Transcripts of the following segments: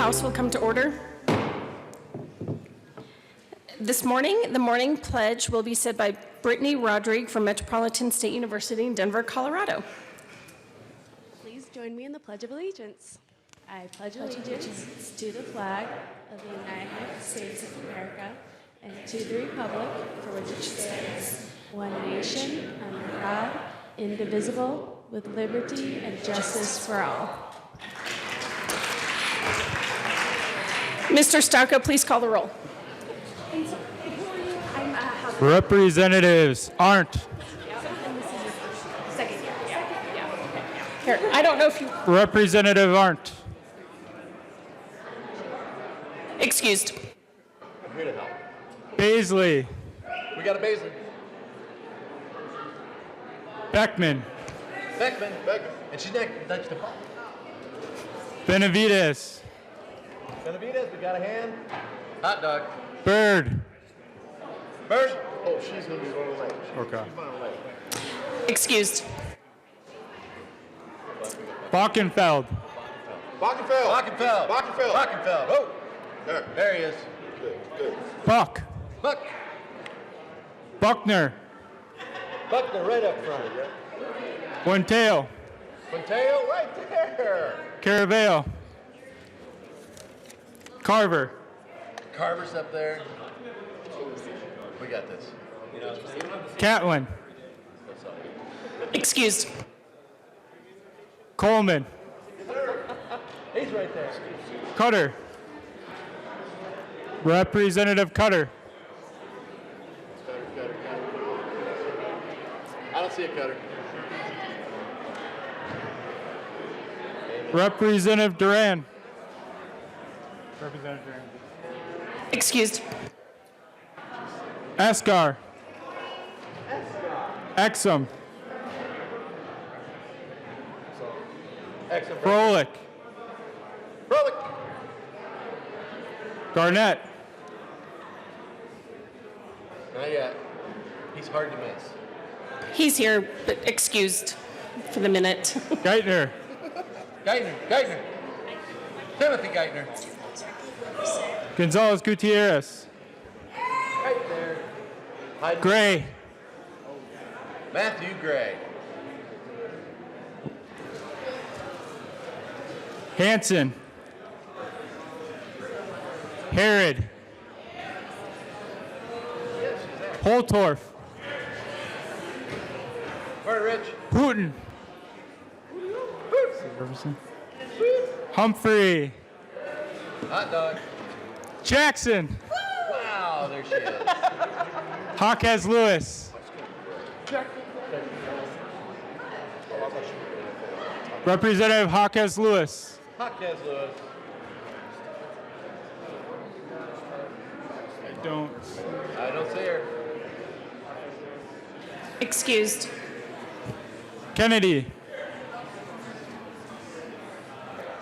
House will come to order. This morning, the morning pledge will be said by Brittany Rodrigue from Metropolitan State University in Denver, Colorado. Please join me in the Pledge of Allegiance. I pledge allegiance to the flag of the United States of America and to the republic for which it stands, one nation, under God, indivisible, with liberty and justice for all. Mr. Stauka, please call the roll. Representatives Arndt. Here, I don't know if you... Representative Arndt. Excused. I'm here to help. Baisley. We got a Baisley. Beckman. Beckman. And she's next to Paul. Benavides. Benavides, we got a hand. Hot dog. Bird. Bird. Oh, she's going to be on the left. Okay. She's on the left. Excused. Bockenfeld. Bockenfeld. Oh, there he is. Good. Buck. Buckner. Buckner right up front. Quinteo. Right there. Caraveo. Carver. Carver's up there. We got this. Catlin. Excused. Coleman. He's right there. Cutter. Representative Cutter. Cutter. I don't see a Cutter. Representative Duran. Excused. Escar. Exum. Excellent. Froelich. Garnett. Not yet. He's hard to miss. He's here, but excused for the minute. Geithner. Geithner. Timothy Geithner. Gonzalez Gutierrez. Right there. Gray. Matthew Gray. Hanson. Herod. Holtorf. Carter Rich. Putin. Humphrey. Hot dog. Jackson. Wow, there she is. Hawkes Lewis. Representative Hawkes Lewis. Hawkes Lewis. I don't. I don't see her. Excused. Kennedy.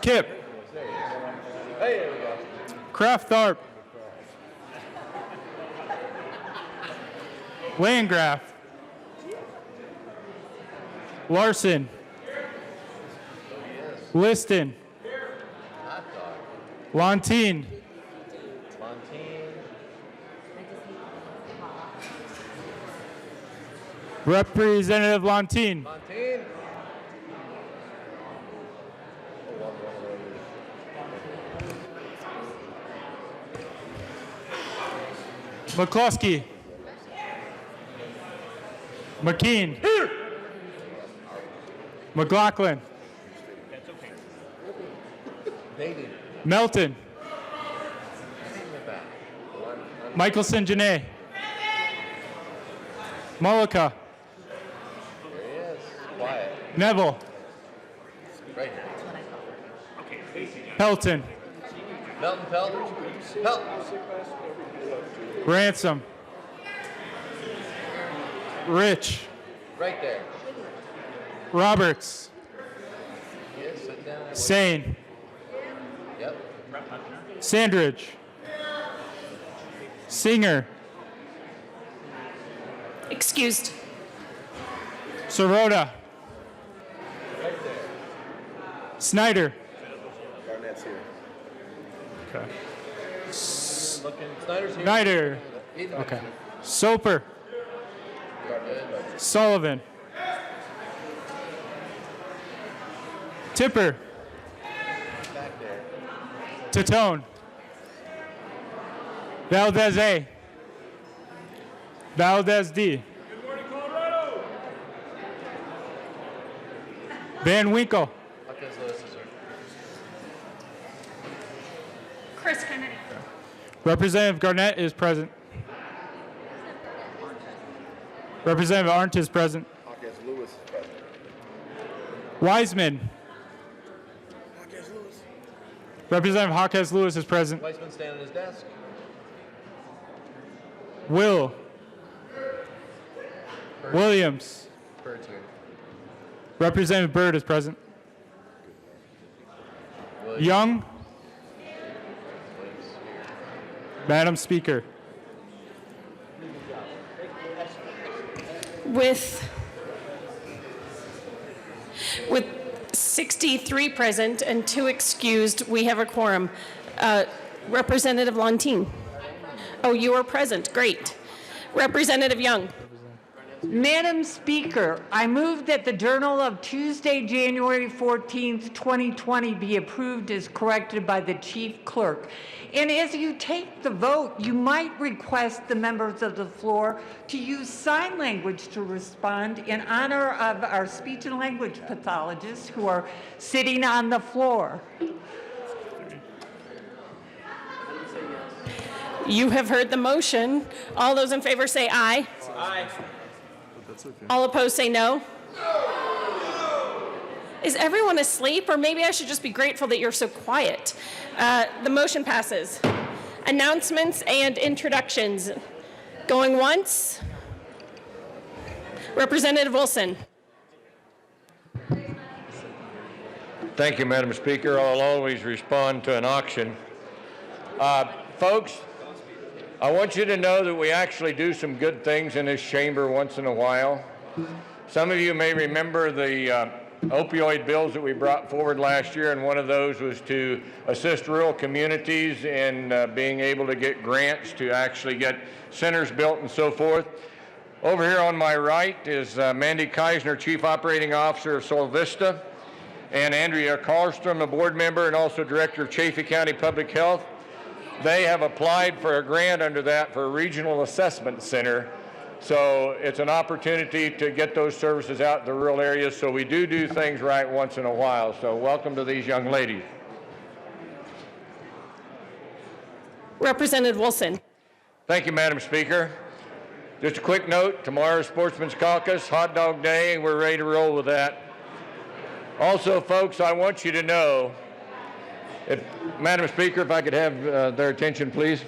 Kip. Hey, there we go. Kraft-Tharp. Landgraf. Larson. Liston. Hot dog. Lontine. Representative Lontine. McCluskey. McKean. McLaughlin. David. Melton. Michelson Janae. Mullica. There he is. Quiet. Neville. Right here. Pelton. Melton. Ransom. Rich. Right there. Roberts. Yes, sit down. Sane. Yep. Sandridge. Singer. Excused. Sirota. Right there. Snyder. Garnett's here. Okay. Looking. Snyder's here. Snyder. Ethan. Okay. Soper. Garnett. Sullivan. Tipper. Back there. Tatone. Valdez A. Valdez D. Van Winkle. Hawkins Lewis is here. Chris Kennedy. Representative Garnett is present. Representative Arndt is present. Hawkins Lewis is present. Wiseman. Representative Hawkes Lewis is present. Weissman standing at his desk. Will. Williams. Bird's here. Representative Byrd is present. Williams. Young. Williams here. Madam Speaker. With 63 present and 2 excused, we have a quorum. Representative Lontine. Oh, you are present. Great. Representative Young. Madam Speaker, I move that the Journal of Tuesday, January 14th, 2020 be approved as corrected by the Chief Clerk. And as you take the vote, you might request the members of the floor to use sign language to respond in honor of our speech and language pathologists who are sitting on the floor. You have heard the motion. All those in favor say aye. Aye. All opposed say no. Is everyone asleep? Or maybe I should just be grateful that you're so quiet. The motion passes. Announcements and introductions. Going once. Representative Wilson. Thank you, Madam Speaker. I'll always respond to an auction. Folks, I want you to know that we actually do some good things in this chamber once in a while. Some of you may remember the opioid bills that we brought forward last year, and one of those was to assist rural communities in being able to get grants to actually get centers built and so forth. Over here on my right is Mandy Keisner, Chief Operating Officer of Sol Vista, and Andrea Karlstrom, a board member and also Director of Chaffee County Public Health. They have applied for a grant under that for a regional assessment center. So it's an opportunity to get those services out in the rural areas. So we do things right once in a while. So welcome to these young ladies. Representative Wilson. Thank you, Madam Speaker. Just a quick note, tomorrow's Sportsman's Caucus, Hot Dog Day, we're ready to roll with that. Also, folks, I want you to know, Madam Speaker, if I could have their attention, please.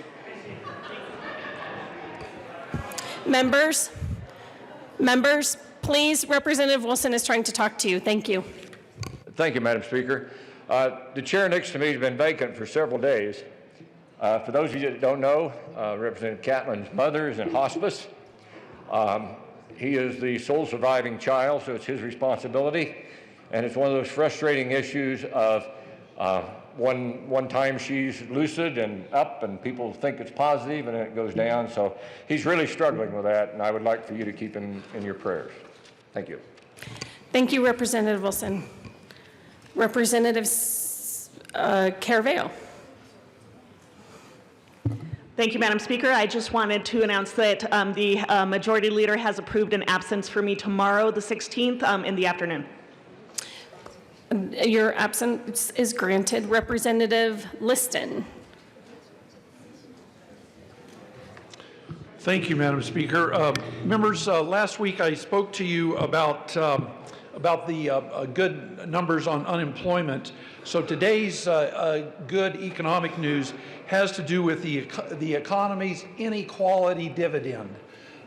Members, please, Representative Wilson is trying to talk to you. Thank you. Thank you, Madam Speaker. The chair next to me has been vacant for several days. For those of you that don't know, Representative Catlin's mother is in hospice. He is the sole surviving child, so it's his responsibility. And it's one of those frustrating issues of one time she's lucid and up and people think it's positive and then it goes down. So he's really struggling with that, and I would like for you to keep him in your prayers. Thank you. Thank you, Representative Wilson. Representative Caraveo. Thank you, Madam Speaker. I just wanted to announce that the Majority Leader has approved an absence for me tomorrow, the 16th, in the afternoon. Your absence is granted. Representative Liston. Thank you, Madam Speaker. Members, last week I spoke to you about the good numbers on unemployment. So today's good economic news has to do with the economy's inequality dividend.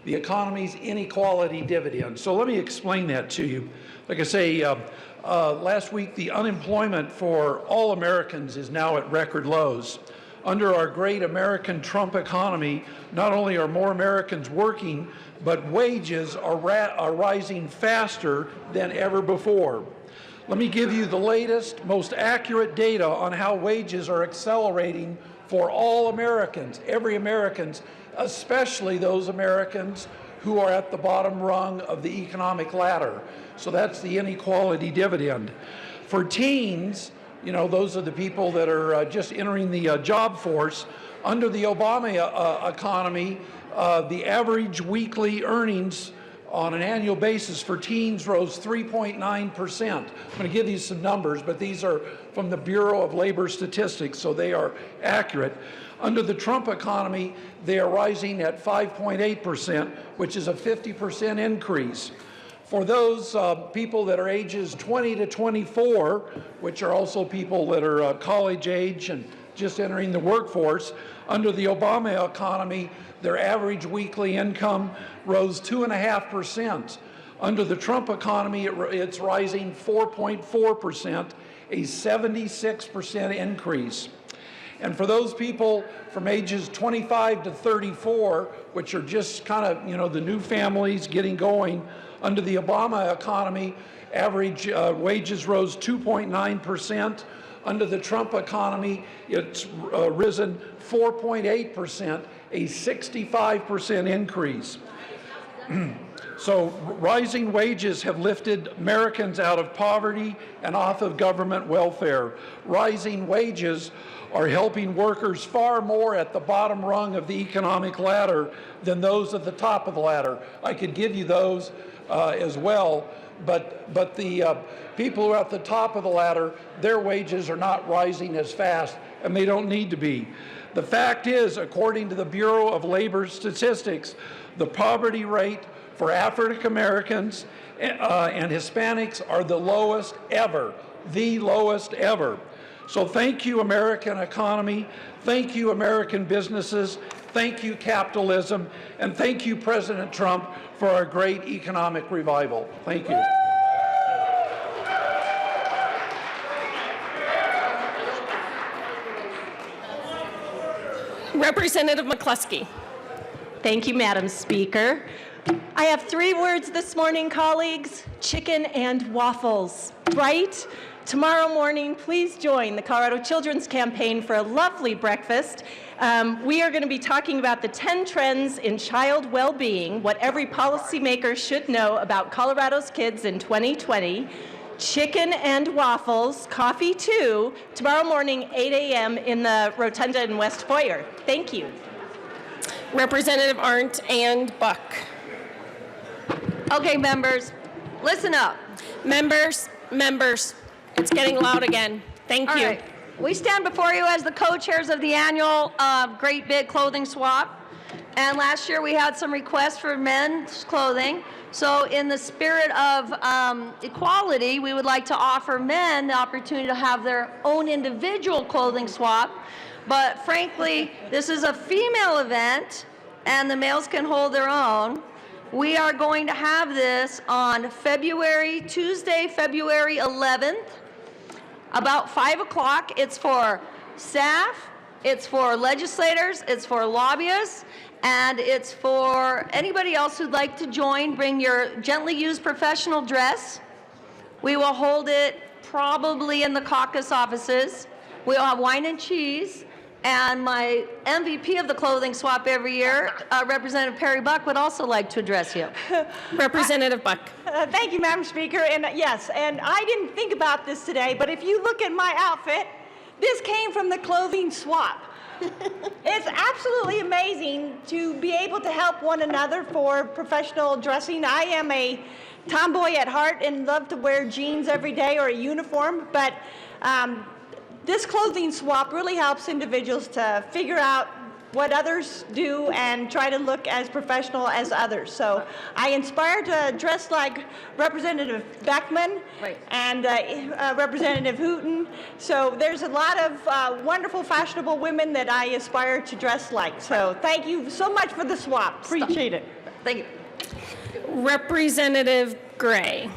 The economy's inequality dividend. So let me explain that to you. Like I say, last week the unemployment for all Americans is now at record lows. Under our great American Trump economy, not only are more Americans working, but wages are rising faster than ever before. Let me give you the latest, most accurate data on how wages are accelerating for all Americans, every Americans, especially those Americans who are at the bottom rung of the economic ladder. So that's the inequality dividend. For teens, you know, those are the people that are just entering the job force. Under the Obama economy, the average weekly earnings on an annual basis for teens rose 3.9%. I'm going to give you some numbers, but these are from the Bureau of Labor Statistics, so they are accurate. Under the Trump economy, they are rising at 5.8%, which is a 50% increase. For those people that are ages 20 to 24, which are also people that are college age and just entering the workforce, under the Obama economy, their average weekly income rose 2.5%. Under the Trump economy, it's rising 4.4%, a 76% increase. And for those people from ages 25 to 34, which are just kind of, you know, the new families getting going, under the Obama economy, average wages rose 2.9%. Under the Trump economy, it's risen 4.8%, a 65% increase. So rising wages have lifted Americans out of poverty and off of government welfare. Rising wages are helping workers far more at the bottom rung of the economic ladder than those at the top of the ladder. I could give you those as well, but the people who are at the top of the ladder, their wages are not rising as fast, and they don't need to be. The fact is, according to the Bureau of Labor Statistics, the poverty rate for African Americans and Hispanics are the lowest ever, the lowest ever. So thank you, American economy. Thank you, American businesses. Thank you, capitalism. And thank you, President Trump, for our great economic revival. Thank you. Representative McCluskey. Thank you, Madam Speaker. I have 3 words this morning, colleagues: chicken and waffles. Right? Tomorrow morning, please join the Colorado Children's Campaign for a lovely breakfast. We are going to be talking about the 10 trends in child well-being, what every policymaker should know about Colorado's kids in 2020. Chicken and waffles, coffee too, tomorrow morning, 8 a.m. in the Rotunda and West Foyer. Thank you. Representative Arndt and Buck. Okay, members, listen up. Members, it's getting loud again. Thank All you. right. We stand before you as the co-chairs of the annual Great Big Clothing Swap. And last year we had some requests for men's clothing. So in the spirit of equality, we would like to offer men the opportunity to have their own individual clothing swap. But frankly, this is a female event and the males can hold their own. We are going to have this on Tuesday, February 11th, about 5 o'clock. It's for staff, it's for legislators, it's for lobbyists, and it's for anybody else who'd like to join. Bring your gently used professional dress. We will hold it probably in the caucus offices. We'll have wine and cheese. And my MVP of the clothing swap every year, Representative Perry Buck, would also like to address you. Representative Buck. Thank you, Madam Speaker. And yes, and I didn't think about this today, but if you look at my outfit, this came from the clothing swap. It's absolutely amazing to be able to help one another for professional dressing. I am a tomboy at heart and love to wear jeans every day or a uniform, but this clothing swap really helps individuals to figure out what others do and try to look as professional as others. So I aspire to dress like Representative Beckman and Representative Hooten. So there's a lot of wonderful, fashionable women that I aspire to dress like. So thank you so much for the swap. Appreciate it. Thank you. Representative Gray.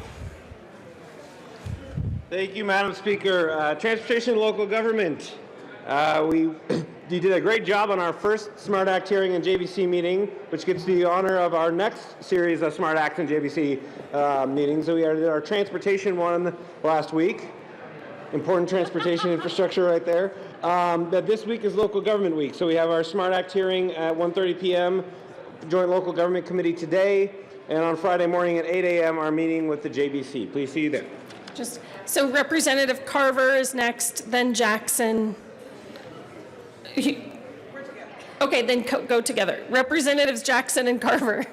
Thank you, Madam Speaker. Transportation and local government. you did a great job on our first Smart Act hearing and JBC meeting, which gets the honor of our next series of Smart Acts and JBC meetings. So we did our transportation one last week. Important transportation infrastructure right there. But this week is local government week. So we have our Smart Act hearing at 1:30 p.m., Joint Local Government Committee today, and on Friday morning at 8 a.m. our meeting with the JBC. Please see you there. So Representative Carver is next, then Jackson. Okay, then go together. Representatives Jackson and Carver.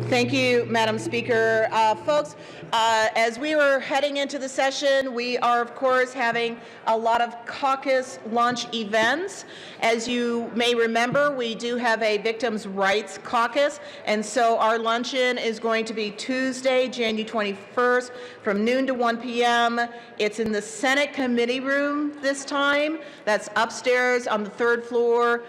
Thank you, Madam Speaker. Folks, as we were heading into the session, we are, of course, having a lot of caucus launch events. As you may remember, we do have a Victims' Rights Caucus, and so our luncheon is going to be Tuesday, January 21st, from noon to 1 p.m. It's in the Senate Committee Room this time. That's upstairs on the third floor,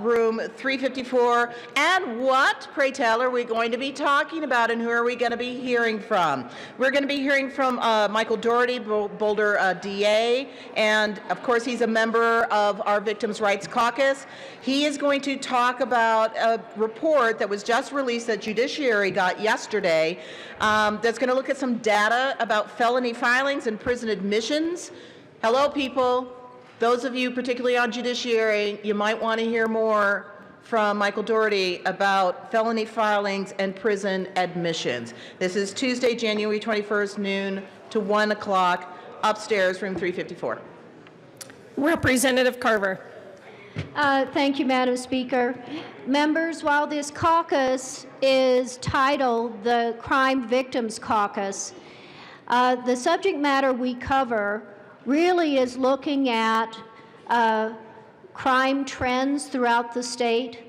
room 354. And what, pray tell, are we going to be talking about, and who are we going to be hearing from? We're going to be hearing from Michael Doherty, Boulder DA, and of course he's a member of our Victims' Rights Caucus. He is going to talk about a report that was just released that Judiciary got yesterday that's going to look at some data about felony filings and prison admissions. Hello, people. Those of you particularly on Judiciary, you might want to hear more from Michael Doherty about felony filings and prison admissions. This is Tuesday, January 21st, noon to 1 o'clock, upstairs, room 354. Representative Carver. Thank you, Madam Speaker. Members, while this caucus is titled the Crime Victims Caucus, the subject matter we cover really is looking at crime trends throughout the state.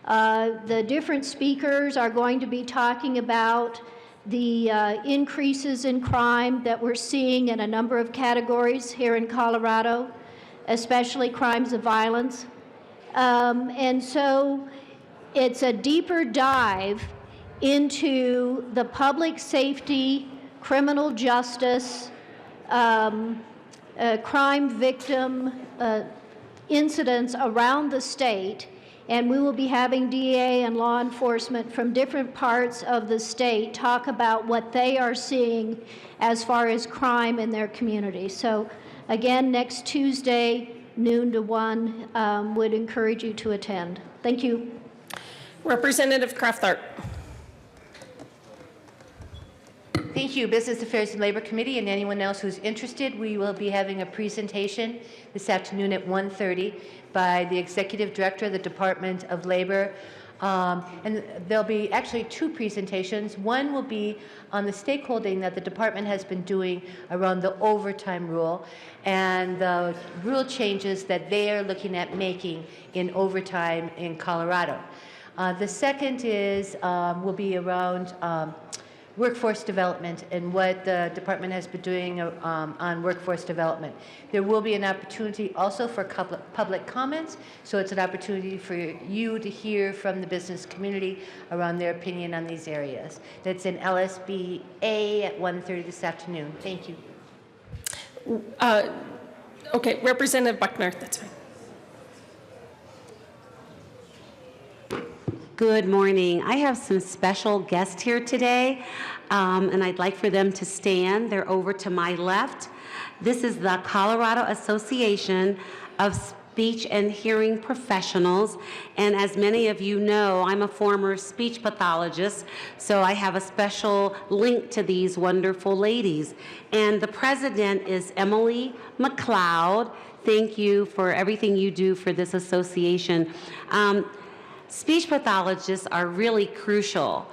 The different speakers are going to be talking about the increases in crime that we're seeing in a number of categories here in Colorado, especially crimes of violence. And so it's a deeper dive into the public safety, criminal justice, crime victim incidents around the state, and we will be having DA and law enforcement from different parts of the state talk about what they are seeing as far as crime in their community. So again, next Tuesday, noon to 1, would encourage you to attend. Thank you. Representative Kraftart. Thank you, Business Affairs and Labor Committee, and anyone else who's interested. We will be having a presentation this afternoon at 1:30 by the Executive Director of the Department of Labor. And there'll be actually two presentations. One will be on the stakeholding that the department has been doing around the overtime rule and the rule changes that they are looking at making in overtime in Colorado. The second is will be around workforce development and what the department has been doing on workforce development. There will be an opportunity also for public comments, so it's an opportunity for you to hear from the business community around their opinion on these areas. That's in LSBA at 1:30 this afternoon. Thank you. Okay, Representative Buckner, that's fine. Good morning. I have some special guests here today, and I'd like for them to stand. They're over to my left. This is the Colorado Association of Speech and Hearing Professionals, and as many of you know, I'm a former speech pathologist, so I have a special link to these wonderful ladies. And the president is Emily McLeod. Thank you for everything you do for this association. Speech pathologists are really crucial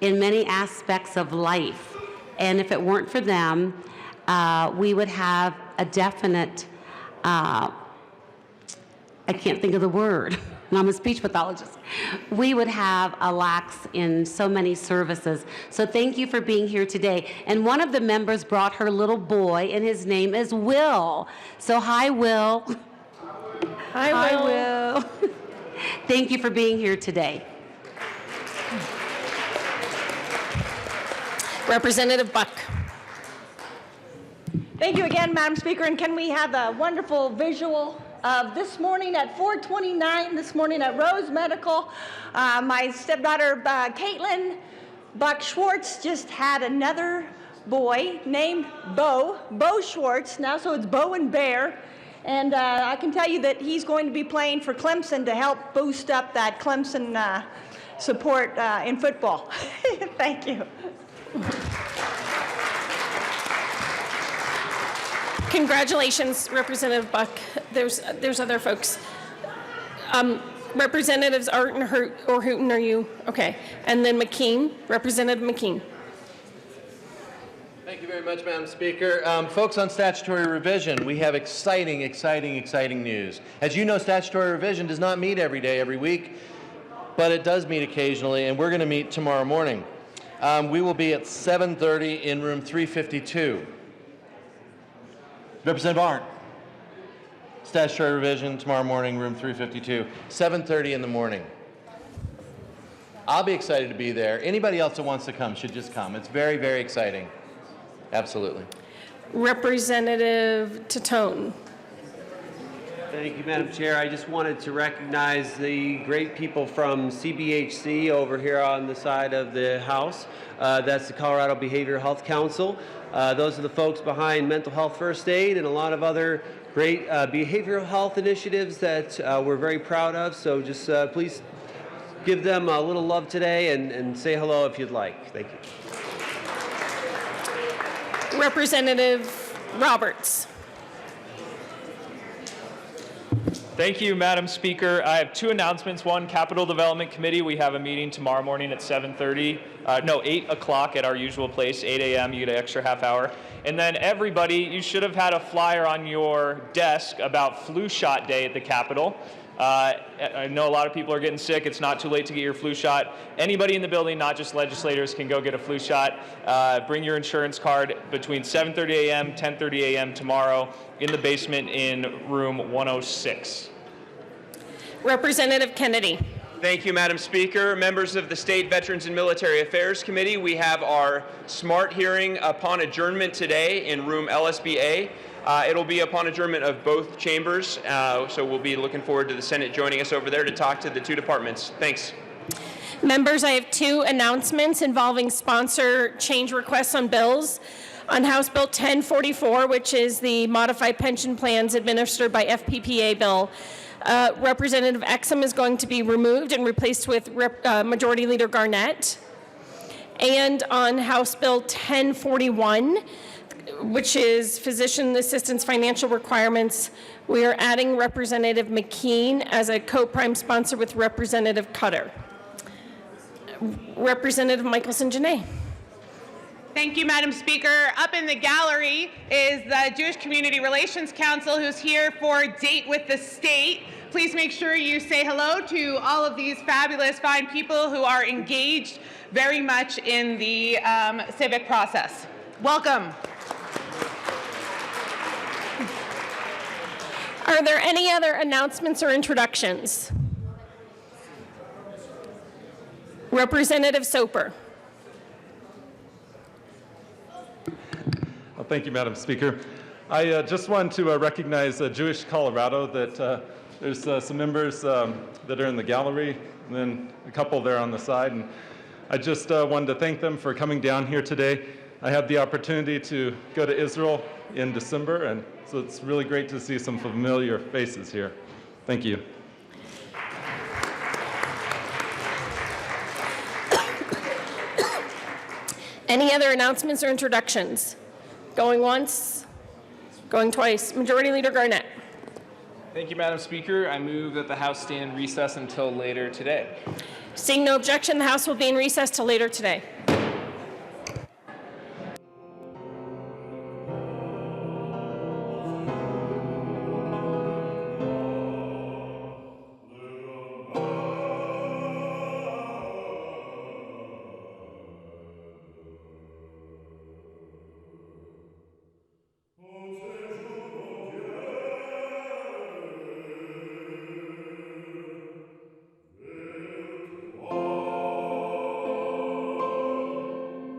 in many aspects of life, and if it weren't for them, we would have a definite, I can't think of the word, and I'm a speech pathologist. We would have a lax in so many services. So thank you for being here today. And one of the members brought her little boy, and his name is Will. So hi, Will. Hi, Will. Hi, Will. Thank you for being here today. Representative Buck. Thank you again, Madam Speaker, and can we have a wonderful visual of this morning at 4:29 this morning at Rose Medical. My stepdaughter, Caitlin Buck Schwartz, just had another boy named Bo Schwartz now, so it's Bo and Bear. And I can tell you that he's going to be playing for Clemson to help boost up that Clemson support in football. Thank you. Congratulations, Representative Buck. There's other folks. Representatives Art and Hooten, are you? Okay. And then McKean, Representative McKean. Thank you very much, Madam Speaker. Folks, on statutory revision, we have exciting news. As you know, statutory revision does not meet every day, every week, but it does meet occasionally, and we're going to meet tomorrow morning. We will be at 7:30 in room 352. Representative Arndt, statutory revision tomorrow morning, room 352, 7:30 in the morning. I'll be excited to be there. Anybody else that wants to come should just come. It's very, very exciting. Absolutely. Representative Titone. Thank you, Madam Chair. I just wanted to recognize the great people from CBHC over here on the side of the House. That's the Colorado Behavioral Health Council. Those are the folks behind Mental Health First Aid and a lot of other great behavioral health initiatives that we're very proud of. So just please give them a little love today and say hello if you'd like. Thank you. Representative Roberts. Thank you, Madam Speaker. I have two announcements. One, Capital Development Committee. We have a meeting tomorrow morning at 8 o'clock at our usual place, 8 a.m. You get an extra half hour. And then everybody, you should have had a flyer on your desk about flu shot day at the Capitol. I know a lot of people are getting sick. It's not too late to get your flu shot. Anybody in the building, not just legislators, can go get a flu shot. Bring your insurance card between 7:30 a.m., 10:30 a.m. tomorrow in the basement in room 106. Representative Kennedy. Thank you, Madam Speaker. Members of the State Veterans and Military Affairs Committee, we have our SMART hearing upon adjournment today in room LSBA. It'll be upon adjournment of both chambers, so we'll be looking forward to the Senate joining us over there to talk to the two departments. Thanks. Members, I have two announcements involving sponsor change requests on bills. On House Bill 1044, which is the modified pension plans administered by FPPA bill, Representative Exum is going to be removed and replaced with Majority Leader Garnett. And on House Bill 1041, which is physician assistance financial requirements, we are adding Representative McKean as a co-prime sponsor with Representative Cutter. Representative Michelson-Janae. Thank you, Madam Speaker. Up in the gallery is the Jewish Community Relations Council, who's here for Date with the State. Please make sure you say hello to all of these fabulous, fine people who are engaged very much in the civic process. Welcome. Are there any other announcements or introductions? Representative Soper. Well, thank you, Madam Speaker. I just wanted to recognize Jewish Colorado, that there's some members that are in the gallery and then a couple there on the side. And I just wanted to thank them for coming down here today. I had the opportunity to go to Israel in December, and so it's really great to see some familiar faces here. Thank you. Any other announcements or introductions? Going once, going twice. Majority Leader Garnett. Thank you, Madam Speaker. I move that the House stand in recess until later today. Seeing no objection, the House will be in recess till later today.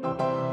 Thank you.